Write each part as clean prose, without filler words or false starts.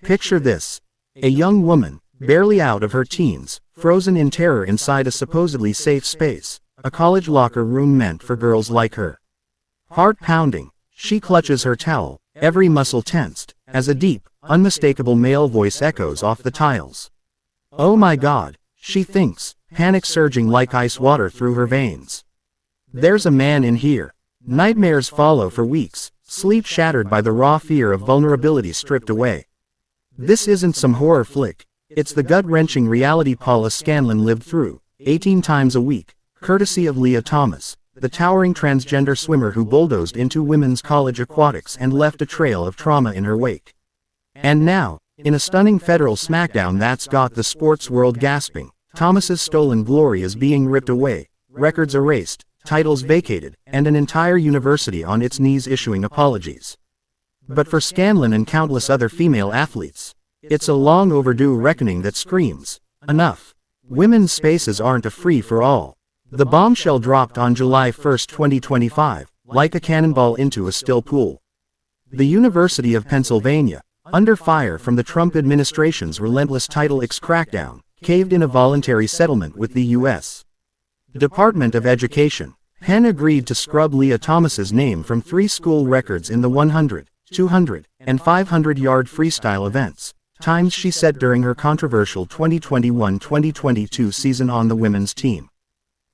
Picture this. A young woman, barely out of her teens, frozen in terror inside a supposedly safe space, a college locker room meant for girls like her. Heart pounding, she clutches her towel, every muscle tensed, as a deep, unmistakable male voice echoes off the tiles. Oh my God, she thinks, panic surging like ice water through her veins. There's a man in here. Nightmares follow for weeks, sleep shattered by the raw fear of vulnerability stripped away. This isn't some horror flick. It's the gut-wrenching reality Paula Scanlan lived through, 18 times a week, courtesy of Leah Thomas, the towering transgender swimmer who bulldozed into women's college aquatics and left a trail of trauma in her wake. And now, in a stunning federal smackdown that's got the sports world gasping, Thomas's stolen glory is being ripped away, records erased, titles vacated, and an entire university on its knees issuing apologies. But for Scanlan and countless other female athletes, it's a long overdue reckoning that screams, enough. Women's spaces aren't a free-for-all. The bombshell dropped on July 1, 2025, like a cannonball into a still pool. The University of Pennsylvania, under fire from the Trump administration's relentless Title IX crackdown, caved in a voluntary settlement with the U.S. Department of Education. Penn agreed to scrub Leah Thomas's name from 3 school records in the 100, 200, and 500-yard freestyle events, times she set during her controversial 2021-2022 season on the women's team.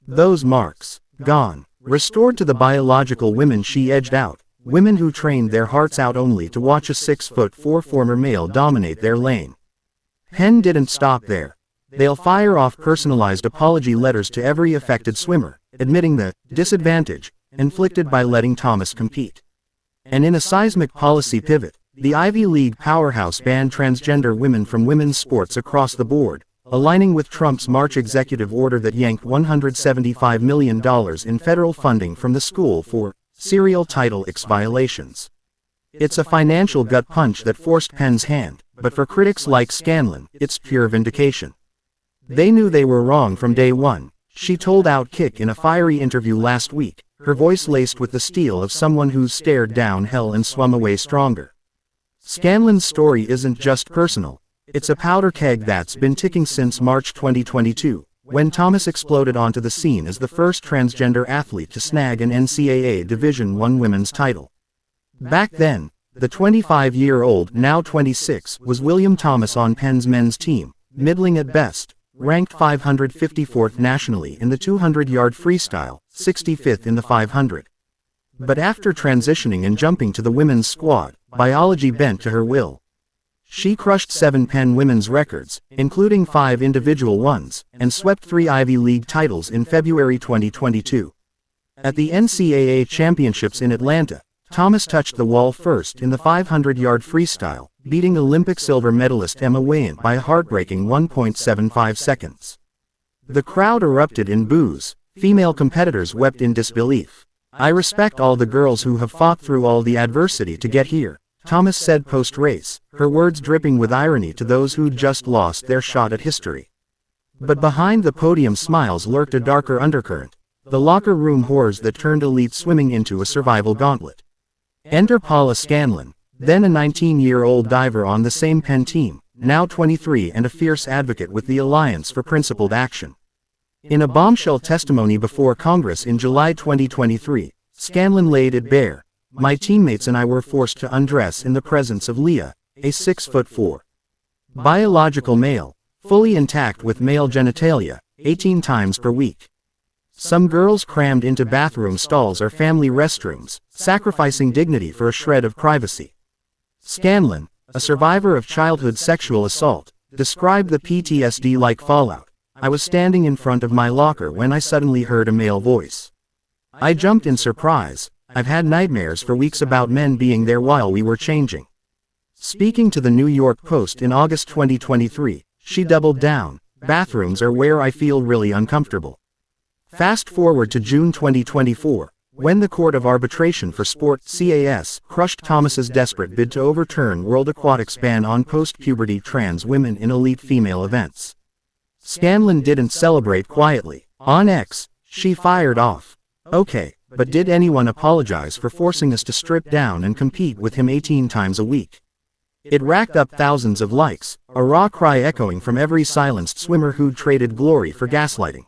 Those marks, gone, restored to the biological women she edged out, women who trained their hearts out only to watch a 6'4" former male dominate their lane. Penn didn't stop there. They'll fire off personalized apology letters to every affected swimmer, admitting the disadvantage inflicted by letting Thomas compete. And in a seismic policy pivot, the Ivy League powerhouse banned transgender women from women's sports across the board, aligning with Trump's March executive order that yanked $175 million in federal funding from the school for serial Title IX violations. It's a financial gut punch that forced Penn's hand, but for critics like Scanlan, it's pure vindication. They knew they were wrong from day one, she told Outkick in a fiery interview last week, her voice laced with the steel of someone who's stared down hell and swum away stronger. Scanlan's story isn't just personal, it's a powder keg that's been ticking since March 2022, when Thomas exploded onto the scene as the first transgender athlete to snag an NCAA Division I women's title. Back then, the 25-year-old, now 26, was William Thomas on Penn's men's team, middling at best, ranked 554th nationally in the 200-yard freestyle, 65th in the 500. But after transitioning and jumping to the women's squad, biology bent to her will. She crushed 7 Penn women's records, including 5 individual ones, and swept 3 Ivy League titles in February 2022. At the NCAA Championships in Atlanta, Thomas touched the wall first in the 500-yard freestyle, beating Olympic silver medalist Emma Wayne by a heartbreaking 1.75 seconds. The crowd erupted in boos, female competitors wept in disbelief. I respect all the girls who have fought through all the adversity to get here, Thomas said post-race, her words dripping with irony to those who'd just lost their shot at history. But behind the podium smiles lurked a darker undercurrent, the locker room horrors that turned elite swimming into a survival gauntlet. Enter Paula Scanlan, then a 19-year-old diver on the same Penn team, now 23 and a fierce advocate with the Alliance for Principled Action. In a bombshell testimony before Congress in July 2023, Scanlan laid it bare. My teammates and I were forced to undress in the presence of Leah, a 6'4" biological male, fully intact with male genitalia, 18 times per week. Some girls crammed into bathroom stalls or family restrooms, sacrificing dignity for a shred of privacy. Scanlan, a survivor of childhood sexual assault, described the PTSD like fallout. I was standing in front of my locker when I suddenly heard a male voice. I jumped in surprise. I've had nightmares for weeks about men being there while we were changing. Speaking to the New York Post in August 2023, she doubled down. Bathrooms are where I feel really uncomfortable. Fast forward to June 2024, when the Court of Arbitration for Sport (CAS) crushed Thomas's desperate bid to overturn World Aquatics' ban on post-puberty trans women in elite female events. Scanlan didn't celebrate quietly. On X, she fired off. Okay, but did anyone apologize for forcing us to strip down and compete with him 18 times a week? It racked up thousands of likes, a raw cry echoing from every silenced swimmer who'd traded glory for gaslighting.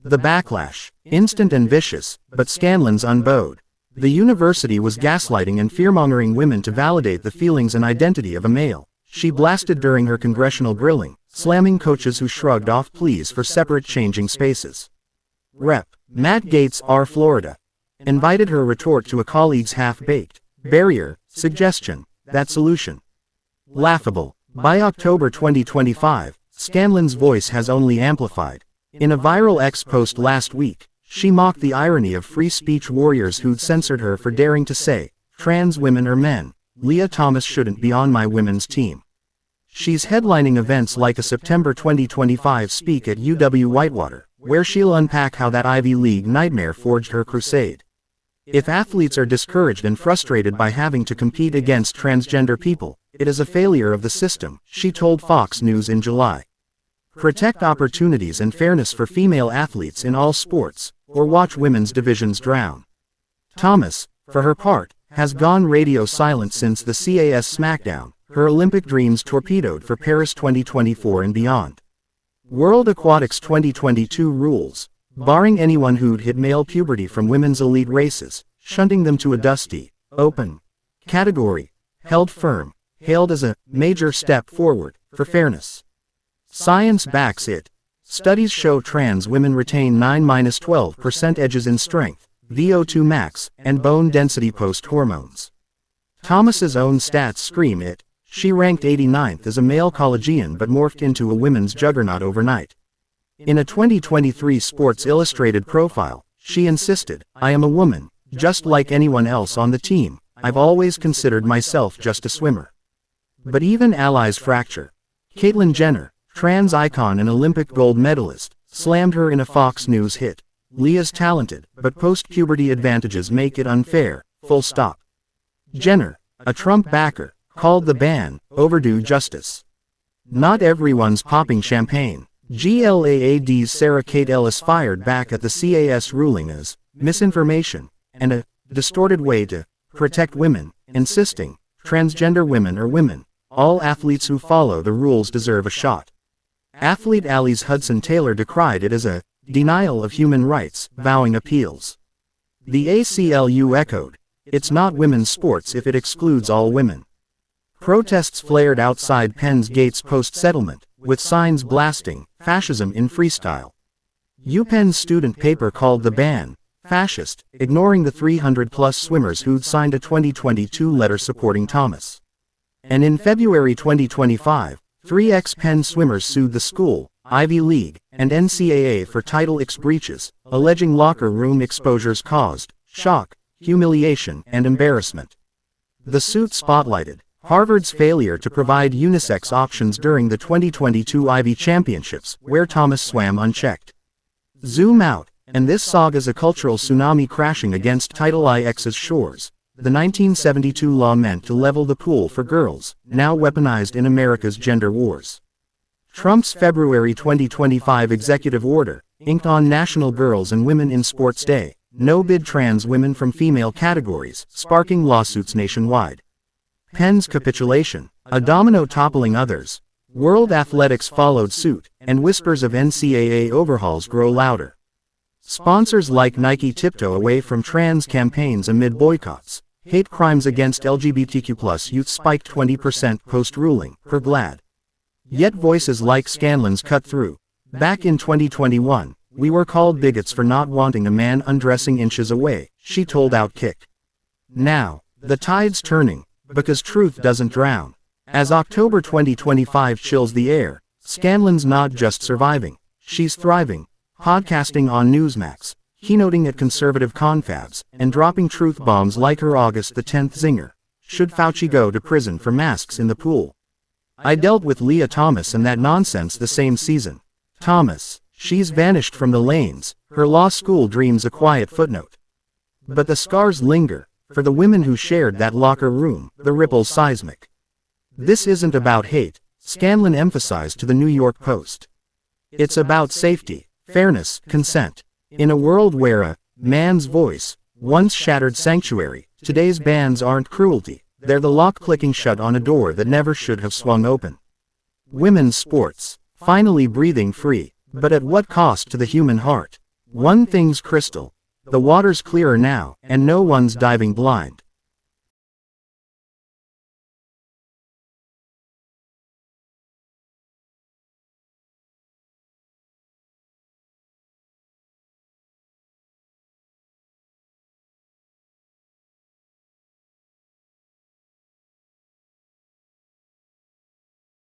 The backlash, instant and vicious, but Scanlan's unbowed. The university was gaslighting and fearmongering women to validate the feelings and identity of a male. She blasted during her congressional grilling, slamming coaches who shrugged off pleas for separate changing spaces. Rep. Matt Gaetz, R. Florida, invited her retort to a colleague's half-baked barrier suggestion, that solution. Laughable. By October 2025, Scanlan's voice has only amplified. In a viral X post last week, she mocked the irony of free speech warriors who'd censored her for daring to say, "Trans women are men. Leah Thomas shouldn't be on my women's team." She's headlining events like a September 2025 Speak at UW Whitewater, where she'll unpack how that Ivy League nightmare forged her crusade. If athletes are discouraged and frustrated by having to compete against transgender people, it is a failure of the system, she told Fox News in July. Protect opportunities and fairness for female athletes in all sports, or watch women's divisions drown. Thomas, for her part, has gone radio silent since the CAS smackdown, her Olympic dreams torpedoed for Paris 2024 and beyond. World Aquatics 2022 rules, barring anyone who'd hit male puberty from women's elite races, shunting them to a dusty, open category, held firm, hailed as a major step forward for fairness. Science backs it. Studies show trans women retain 9–12% edges in strength, VO2 max, and bone density post-hormones. Thomas's own stats scream it. She ranked 89th as a male collegian but morphed into a women's juggernaut overnight. In a 2023 Sports Illustrated profile, she insisted, "I am a woman, just like anyone else on the team. I've always considered myself just a swimmer." But even allies fracture. Caitlyn Jenner, trans icon and Olympic gold medalist, slammed her in a Fox News hit. "Leah's talented, but post-puberty advantages make it unfair, full stop." Jenner, a Trump backer, called the ban overdue justice. Not everyone's popping champagne. GLAAD's Sarah Kate Ellis fired back at the CAS ruling as misinformation and a distorted way to protect women, insisting transgender women are women. All athletes who follow the rules deserve a shot. Athlete Allie's Hudson Taylor decried it as a denial of human rights, vowing appeals. The ACLU echoed, "It's not women's sports if it excludes all women." Protests flared outside Penn's gates post-settlement, with signs blasting, "Fascism in freestyle." UPenn's student paper called the ban fascist, ignoring the 300-plus swimmers who'd signed a 2022 letter supporting Thomas. And in February 2025, 3 ex-Penn swimmers sued the school, Ivy League, and NCAA for Title IX breaches, alleging locker room exposures caused shock, humiliation, and embarrassment. The suit spotlighted Harvard's failure to provide unisex options during the 2022 Ivy Championships, where Thomas swam unchecked. Zoom out, and this saga's a cultural tsunami crashing against Title IX's shores. The 1972 law meant to level the pool for girls, now weaponized in America's gender wars. Trump's February 2025 executive order, inked on National Girls and Women in Sports Day, no-bid trans women from female categories, sparking lawsuits nationwide. Penn's capitulation, a domino toppling others. World Athletics followed suit, and whispers of NCAA overhauls grow louder. Sponsors like Nike tiptoe away from trans campaigns amid boycotts. Hate crimes against LGBTQ+ youth spiked 20% post-ruling, per GLAAD. Yet voices like Scanlan's cut through. "Back in 2021, we were called bigots for not wanting a man undressing inches away," she told Outkick. Now, the tide's turning, because truth doesn't drown. As October 2025 chills the air, Scanlan's not just surviving, she's thriving, podcasting on Newsmax, keynoting at conservative confabs, and dropping truth bombs like her August the 10th zinger. "Should Fauci go to prison for masks in the pool? I dealt with Leah Thomas and that nonsense the same season." Thomas, she's vanished from the lanes, her law school dreams a quiet footnote. But the scars linger, for the women who shared that locker room, the ripples seismic. "This isn't about hate," Scanlan emphasized to the New York Post. "It's about safety, fairness, consent. In a world where a man's voice once shattered sanctuary, today's bans aren't cruelty, they're the lock clicking shut on a door that never should have swung open. Women's sports. Finally breathing free. But at what cost to the human heart? One thing's crystal. The water's clearer now, and no one's diving blind.